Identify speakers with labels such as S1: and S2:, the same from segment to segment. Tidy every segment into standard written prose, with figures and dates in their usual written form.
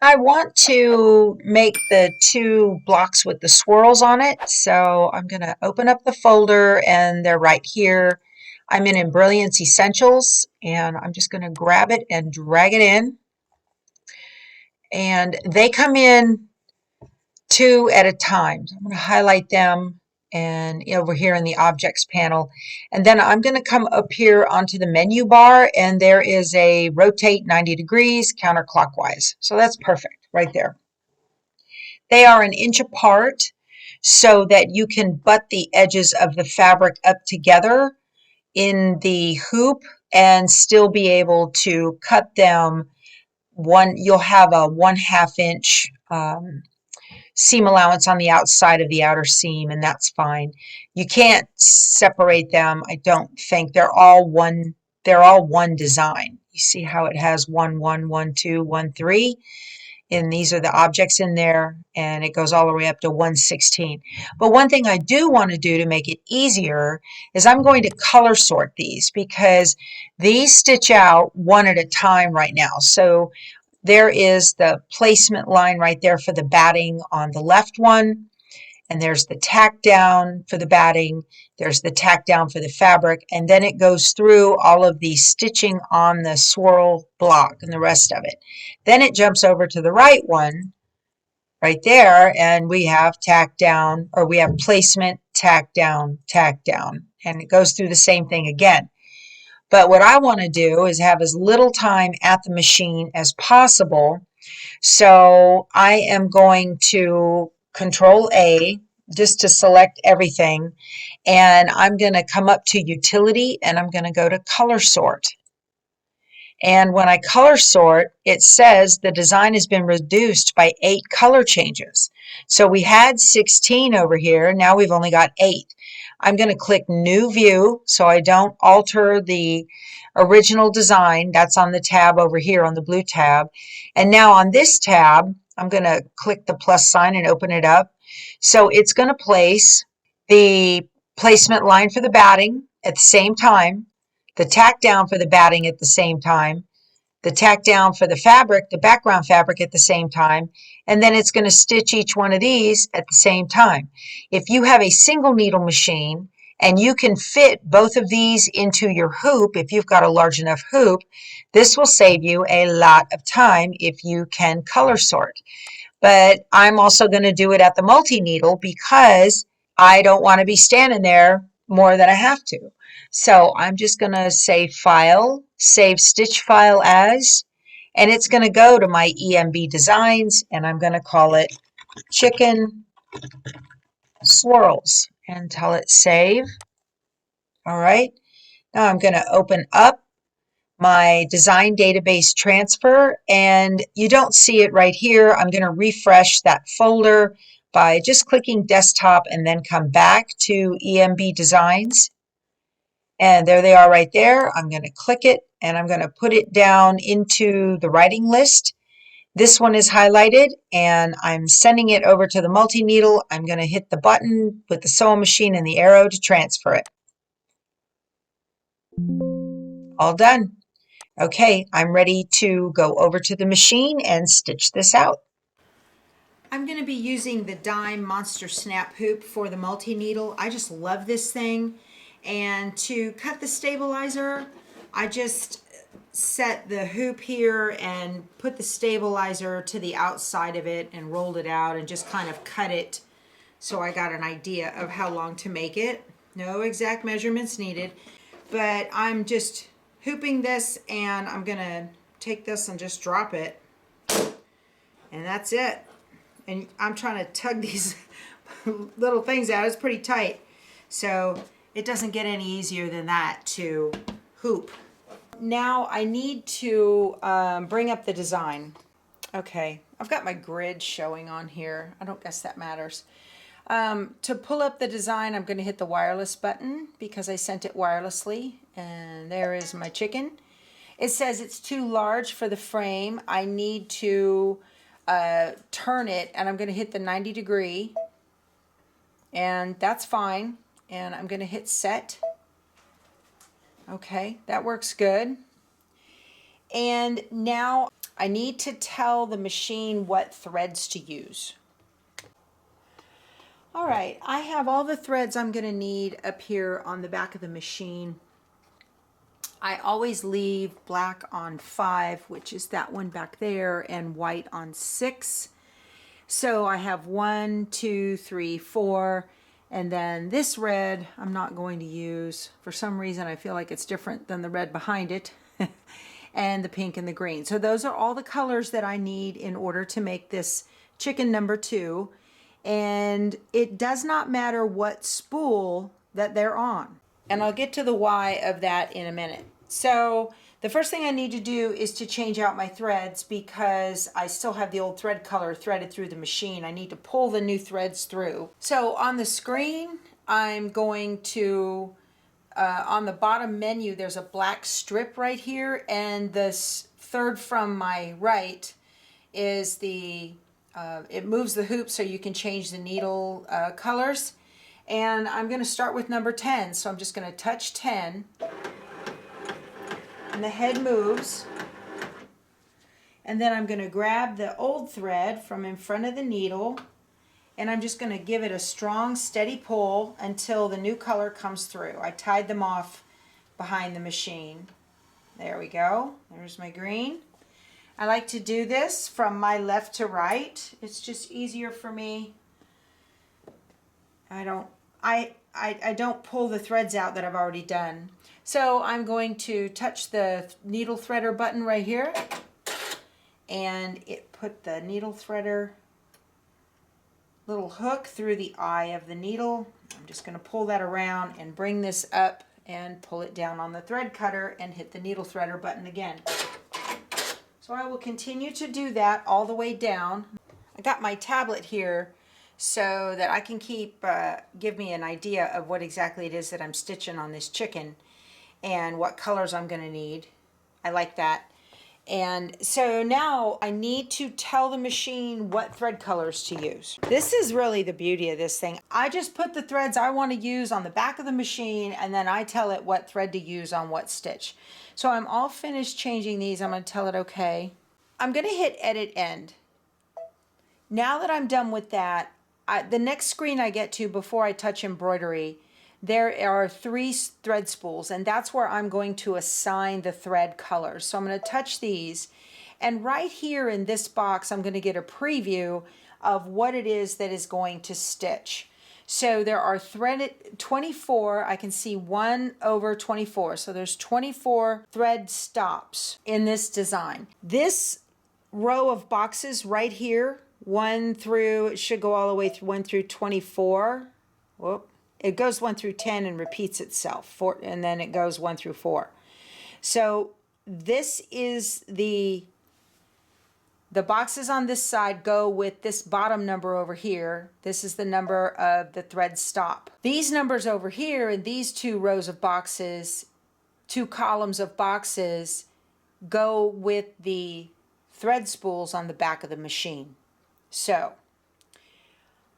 S1: I want to make the two blocks with the swirls on it, so I'm going to open up the folder and they're right here. I'm in Embrilliance Essentials and I'm just going to grab it and drag it in. And they come in two at a time. So I'm going to highlight them and over here in the objects panel. And then I'm going to come up here onto the menu bar and there is a rotate 90 degrees counterclockwise. So that's perfect right there. They are an inch apart so that you can butt the edges of the fabric up together in the hoop and still be able to cut them you'll have a 1/2 inch seam allowance on the outside of the outer seam, and that's fine. You can't separate them, I don't think. They're all one design. You see how it has 1 1 1 2 1 3, and these are the objects in there, and it goes all the way up to 1/16. But one thing I do want to do to make it easier is I'm going to color sort these because these stitch out one at a time right now. So there is the placement line right there for the batting on the left one, and there's the tack down for the batting, there's the tack down for the fabric, and then it goes through all of the stitching on the swirl block and the rest of it. Then it jumps over to the right one right there, and we have tack down, or we have placement, tack down, and it goes through the same thing again. But what I want to do is have as little time at the machine as possible. So I am going to Control A just to select everything. And I'm going to come up to Utility and I'm going to go to Color Sort. And when I color sort, it says the design has been reduced by 8 color changes. So we had 16 over here. Now we've only got 8. I'm going to click New View so I don't alter the original design. That's on the tab over here on the blue tab. And now on this tab, I'm going to click the plus sign and open it up. So it's going to place the placement line for the batting at the same time, the tack down for the batting at the same time, the tack down for the fabric, the background fabric at the same time, and then it's going to stitch each one of these at the same time. If you have a single needle machine and you can fit both of these into your hoop, if you've got a large enough hoop, this will save you a lot of time if you can color sort. But I'm also going to do it at the multi-needle because I don't want to be standing there more than I have to. So I'm just going to say File, Save Stitch File As, and it's going to go to my EMB Designs, and I'm going to call it Chicken Swirls and tell it Save. All right. Now I'm going to open up my design database transfer, and you don't see it right here. I'm going to refresh that folder by just clicking desktop and then come back to EMB Designs. And there they are right there. I'm going to click it and I'm going to put it down into the writing list. This one is highlighted and I'm sending it over to the multi-needle. I'm going to hit the button with the sewing machine and the arrow to transfer it. All done. Okay, I'm ready to go over to the machine and stitch this out. I'm going to be using the Dime Monster Snap Hoop for the multi-needle. I just love this thing. And to cut the stabilizer, I just set the hoop here and put the stabilizer to the outside of it and rolled it out and just kind of cut it so I got an idea of how long to make it. No exact measurements needed, but I'm just hooping this and I'm going to take this and just drop it. And that's it. And I'm trying to tug these little things out. It's pretty tight. So it doesn't get any easier than that to hoop. Now I need to bring up the design. Okay, I've got my grid showing on here. I don't guess that matters. To pull up the design, I'm going to hit the wireless button because I sent it wirelessly. And there is my chicken. It says it's too large for the frame. I need to turn it, and I'm going to hit the 90 degree. And that's fine. And I'm going to hit set. Okay, that works good. And now I need to tell the machine what threads to use. All right, I have all the threads I'm going to need up here on the back of the machine. I always leave black on 5, which is that one back there, and white on 6. So I have 1, 2, 3, 4, and then this red I'm not going to use. For some reason I feel like it's different than the red behind it. And the pink and the green. So those are all the colors that I need in order to make this chicken number 2. And it does not matter what spool that they're on. And I'll get to the why of that in a minute. So the first thing I need to do is to change out my threads because I still have the old thread color threaded through the machine. I need to pull the new threads through. So on the screen, I'm going to, on the bottom menu, there's a black strip right here, and this third from my right is the, it moves the hoop so you can change the needle colors. And I'm going to start with number 10. So I'm just going to touch 10. And the head moves. And then I'm going to grab the old thread from in front of the needle. And I'm just going to give it a strong, steady pull until the new color comes through. I tied them off behind the machine. There we go. There's my green. I like to do this from my left to right. It's just easier for me. I don't pull the threads out that I've already done. So I'm going to touch the needle threader button right here, and it put the needle threader little hook through the eye of the needle. I'm just going to pull that around and bring this up and pull it down on the thread cutter and hit the needle threader button again. So I will continue to do that all the way down. I got my tablet here so that I can give me an idea of what exactly it is that I'm stitching on this chicken and what colors I'm going to need. I like that. And so now I need to tell the machine what thread colors to use. This is really the beauty of this thing. I just put the threads I want to use on the back of the machine, and then I tell it what thread to use on what stitch. So I'm all finished changing these. I'm going to tell it okay. I'm going to hit edit end. Now that I'm done with that, the next screen I get to before I touch embroidery, there are 3 thread spools, and that's where I'm going to assign the thread colors. So I'm going to touch these, and right here in this box I'm going to get a preview of what it is that is going to stitch. So there are threaded 24, I can see 1 over 24, so there's 24 thread stops in this design. This row of boxes right here, 1 through, it should go all the way through 1 through 24. Whoop. It goes 1 through 10 and repeats itself, and then it goes 1 through 4. So this is the boxes on this side go with this bottom number over here. This is the number of the thread stop. These numbers over here in these 2 rows of boxes, 2 columns of boxes, go with the thread spools on the back of the machine. So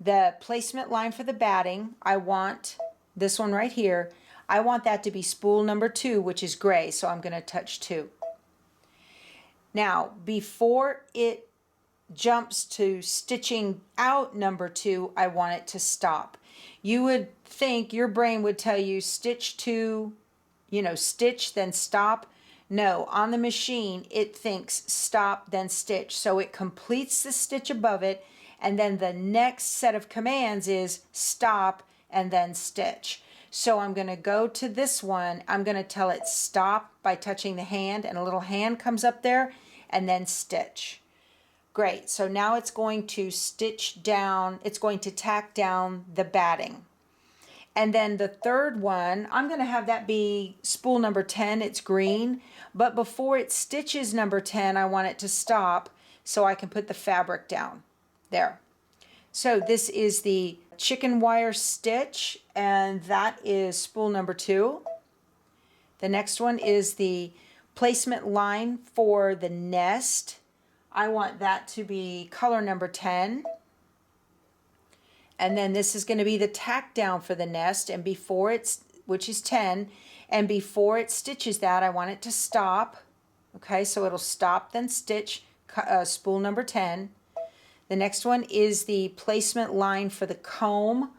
S1: the placement line for the batting, I want this one right here. I want that to be spool number 2, which is gray, so I'm going to touch 2. Now, before it jumps to stitching out number 2, I want it to stop. You would think, your brain would tell you stitch 2, stitch, then stop. No, on the machine, it thinks stop, then stitch. So it completes the stitch above it, and then the next set of commands is stop and then stitch. So I'm going to go to this one. I'm going to tell it stop by touching the hand, and a little hand comes up there, and then stitch. Great. So now it's going to stitch down, it's going to tack down the batting. And then the third one, I'm going to have that be spool number 10. It's green. But before it stitches number 10, I want it to stop so I can put the fabric down. There. So this is the chicken wire stitch, and that is spool number 2. The next one is the placement line for the nest. I want that to be color number 10. And then this is going to be the tack down for the nest, and before it's, which is 10, and before it stitches that, I want it to stop. Okay, so it'll stop, then stitch, spool number 10. The next one is the placement line for the comb.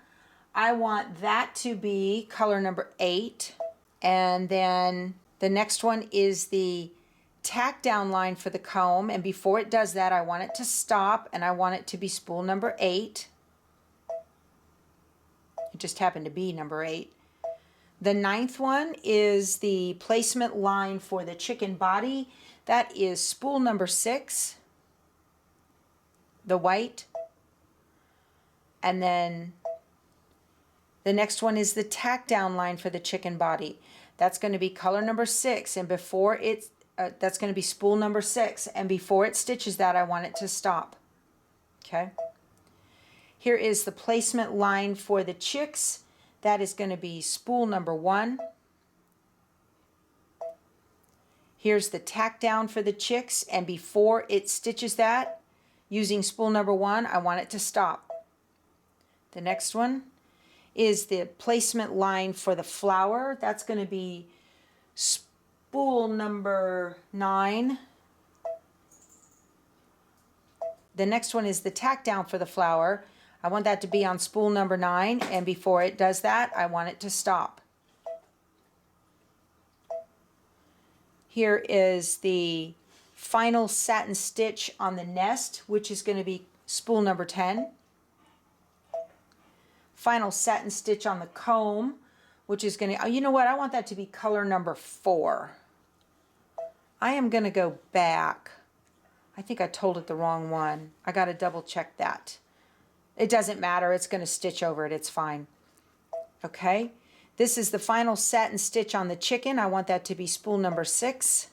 S1: I want that to be color number 8. And then the next one is the tack down line for the comb. And before it does that, I want it to stop, and I want it to be spool number 8. It just happened to be number 8. The 9th one is the placement line for the chicken body. That is spool number 6. The white. And then the next one is the tack down line for the chicken body. That's going to be color number 6, and before it's that's going to be spool number 6, and before it stitches that, I want it to stop. Okay. Here is the placement line for the chicks. That is going to be spool number 1. Here's the tack down for the chicks, and before it stitches that, using spool number 1, I want it to stop. The next one is the placement line for the flower. That's going to be spool number 9. The next one is the tack down for the flower. I want that to be on spool number 9, and before it does that, I want it to stop. Here is the final satin stitch on the nest, which is going to be spool number 10. Final satin stitch on the comb, which is going to, oh, you know what, I want that to be color number 4. I am going to go back. I think I told it the wrong one. I got to double check that. It doesn't matter, it's going to stitch over it, it's fine. Okay, this is the final satin stitch on the chicken. I want that to be spool number 6.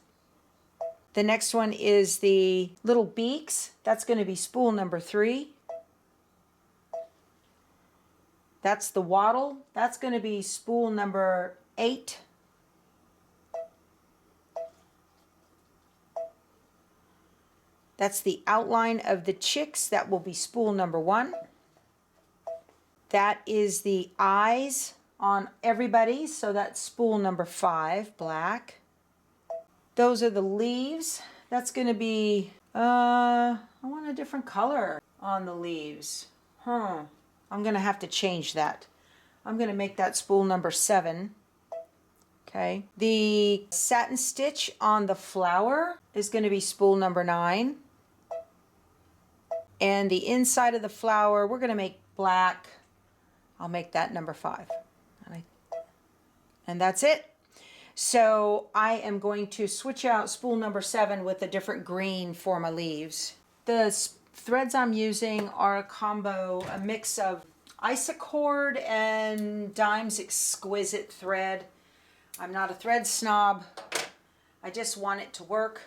S1: The next one is the little beaks. That's going to be spool number 3. That's the wattle. That's going to be spool number 8. That's the outline of the chicks. That will be spool number 1. That is the eyes on everybody. So that's spool number 5, black. Those are the leaves. That's going to be, I want a different color on the leaves. I'm going to have to change that. I'm going to make that spool number 7. Okay. The satin stitch on the flower is going to be spool number 9. And the inside of the flower, we're going to make black. I'll make that number 5. And that's it. So I am going to switch out spool number 7 with a different green for my leaves. The threads I'm using are a combo, a mix of Isacord and Dime's Exquisite thread. I'm not a thread snob. I just want it to work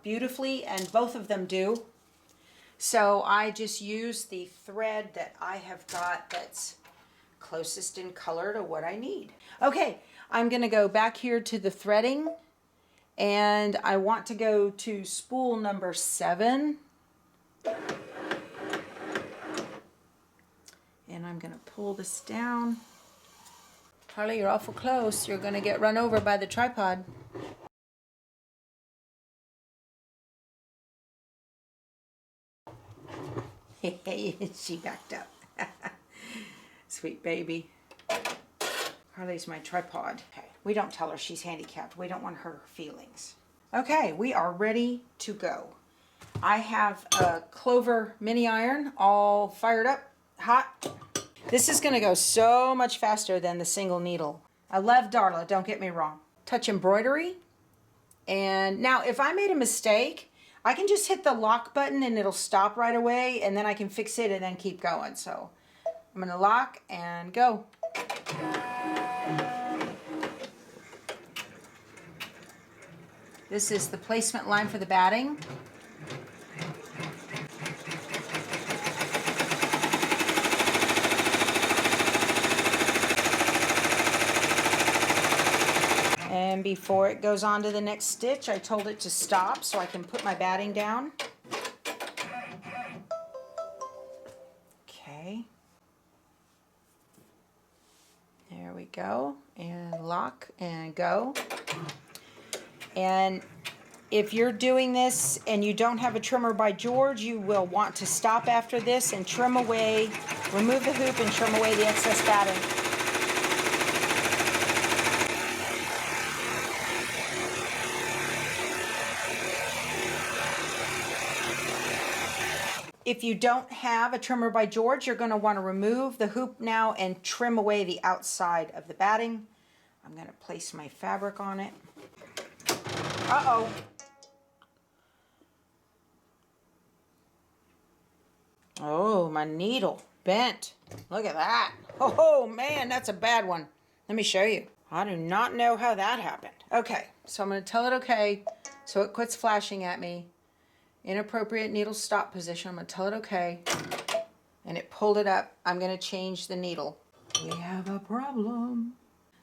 S1: beautifully, and both of them do. So I just use the thread that I have got that's closest in color to what I need. Okay, I'm going to go back here to the threading, and I want to go to spool number 7. And I'm going to pull this down. Harley, you're awful close. You're going to get run over by the tripod. She backed up. Sweet baby. Harley's my tripod. Okay, we don't tell her she's handicapped. We don't want her feelings. Okay, we are ready to go. I have a Clover mini iron all fired up, hot. This is going to go so much faster than the single needle. I love Darla, don't get me wrong. Touch embroidery. And now if I made a mistake, I can just hit the lock button and it'll stop right away, and then I can fix it and then keep going. So I'm going to lock and go. This is the placement line for the batting. And before it goes on to the next stitch, I told it to stop so I can put my batting down. Okay. There we go. And lock and go. And If you're doing this and you don't have a trimmer by George, you will want to stop after this and trim away, remove the hoop and trim away the excess batting. If you don't have a trimmer by George, you're going to want to remove the hoop now and trim away the outside of the batting. I'm going to place my fabric on it. Uh-oh. Oh, my needle bent. Look at that. Oh, man, that's a bad one. Let me show you. I do not know how that happened. Okay, so I'm going to tell it okay, so it quits flashing at me. Inappropriate needle stop position. I'm going to tell it okay. And it pulled it up. I'm going to change the needle. We have a problem.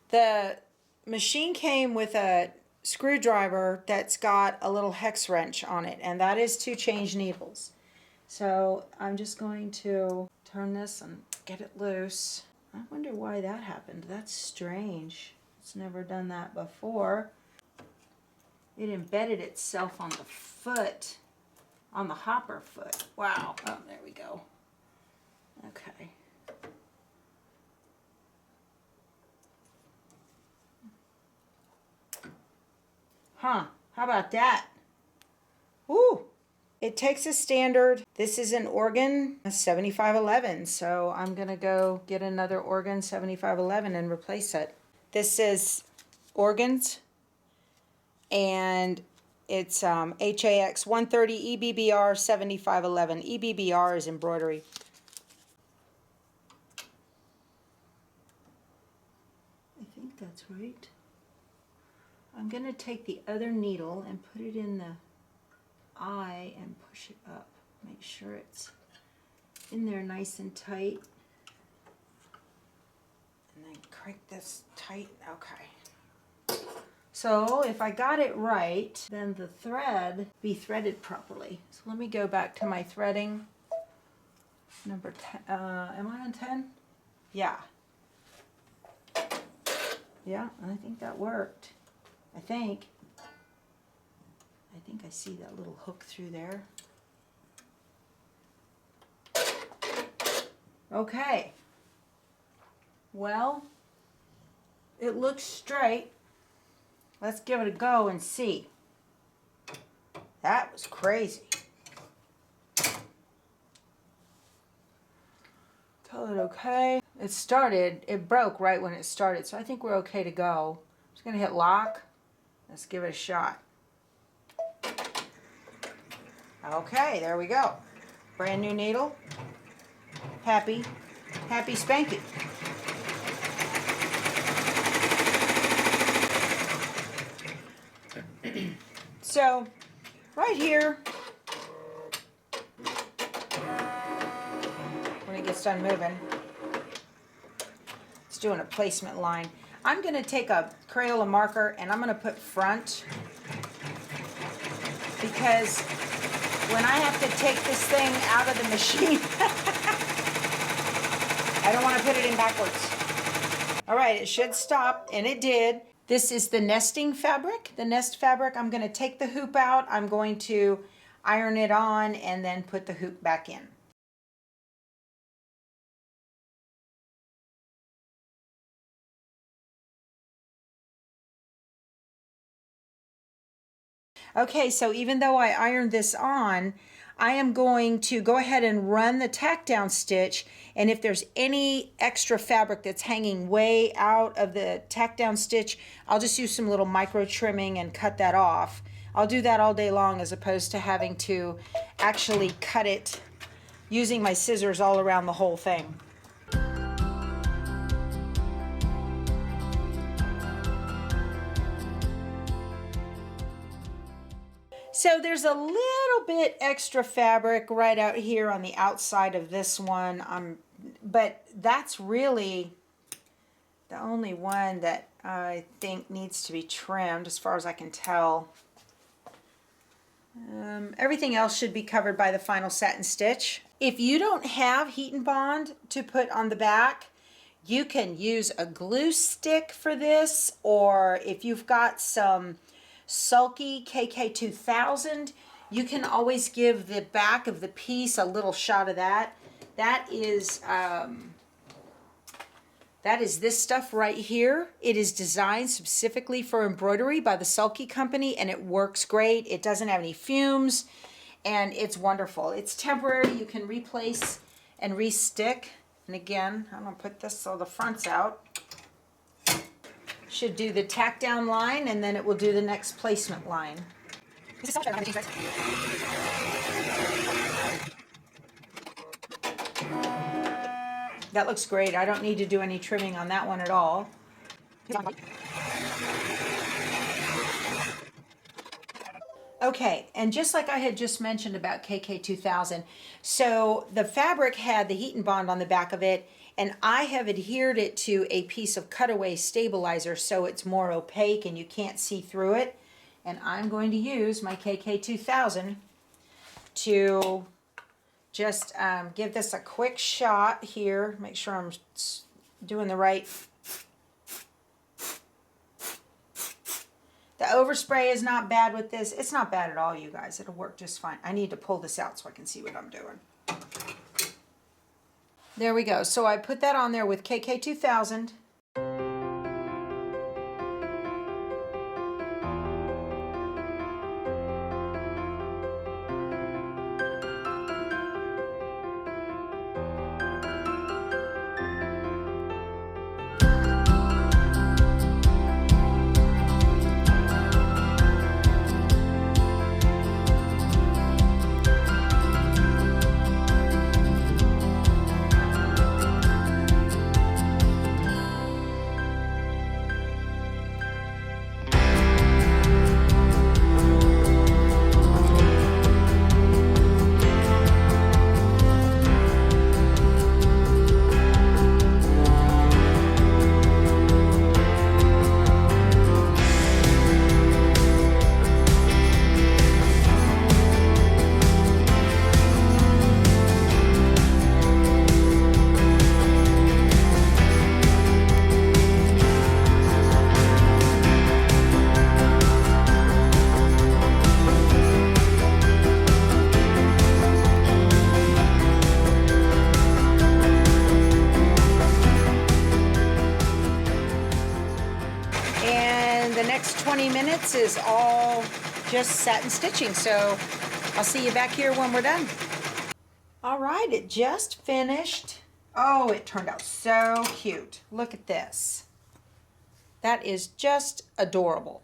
S1: The machine came with a screwdriver that's got a little hex wrench on it, and that is to change needles. So I'm just going to turn this and get it loose. I wonder why that happened. That's strange. It's never done that before. It embedded itself on the foot, on the hopper foot. Wow. Oh, there we go. Okay. Huh. How about that? Ooh. It takes a standard. This is an organ 7511, so I'm going to go get another organ 7511 and replace it. This is organs, and it's HAX 130 EBBR 7511. EBBR is embroidery. I think that's right. I'm going to take the other needle and put it in the eye and push it up. Make sure it's in there nice and tight. And then crank this tight. Okay. So if I got it right, then the thread be threaded properly. So let me go back to my threading. Number 10. Am I on 10? Yeah. Yeah, I think that worked. I think I see that little hook through there. Okay. Well, it looks straight. Let's give it a go and see. That was crazy. Tell it okay. It started, it broke right when it started, so I think we're okay to go. I'm just going to hit lock. Let's give it a shot. Okay, there we go. Brand new needle. Happy spanky. So, right here, when it gets done moving, it's doing a placement line. I'm going to take a Crayola marker and I'm going to put front, because when I have to take this thing out of the machine, I don't want to put it in backwards. All right, it should stop, and it did. This is the nesting fabric, the nest fabric. I'm going to take the hoop out. I'm going to iron it on and then put the hoop back in. Okay, so even though I ironed this on, I am going to go ahead and run the tack down stitch, and if there's any extra fabric that's hanging way out of the tack down stitch, I'll just use some little micro trimming and cut that off. I'll do that all day long as opposed to having to actually cut it using my scissors all around the whole thing. So there's a little bit extra fabric right out here on the outside of this one, but that's really the only one that I think needs to be trimmed as far as I can tell. Everything else should be covered by the final satin stitch. If you don't have heat and bond to put on the back, you can use a glue stick for this, or if you've got some Sulky KK2000. You can always give the back of the piece a little shot of that. That is this stuff right here. It is designed specifically for embroidery by the Sulky company, and it works great. It doesn't have any fumes, and it's wonderful. It's temporary. You can replace and re-stick. And again, I'm going to put this so the front's out. Should do the tack down line, and then it will do the next placement line. That looks great. I don't need to do any trimming on that one at all. Okay, and just like I had just mentioned about KK2000, so the fabric had the heat and bond on the back of it, and I have adhered it to a piece of cutaway stabilizer so it's more opaque and you can't see through it. And I'm going to use my KK2000 to just give this a quick shot here. Make sure I'm doing the right. The overspray is not bad with this. It's not bad at all, you guys. It'll work just fine. I need to pull this out so I can see what I'm doing. There we go. So I put that on there with KK2000. The next 20 minutes is all just satin stitching, so I'll see you back here when we're done. All right, it just finished. Oh, it turned out so cute. Look at this. That is just adorable.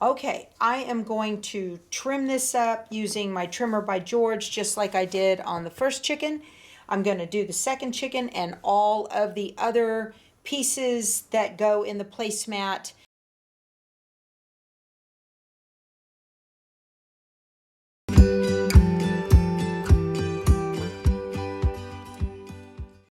S1: Okay, I am going to trim this up using my trimmer by George, just like I did on the first chicken. I'm going to do the second chicken and all of the other pieces that go in the placemat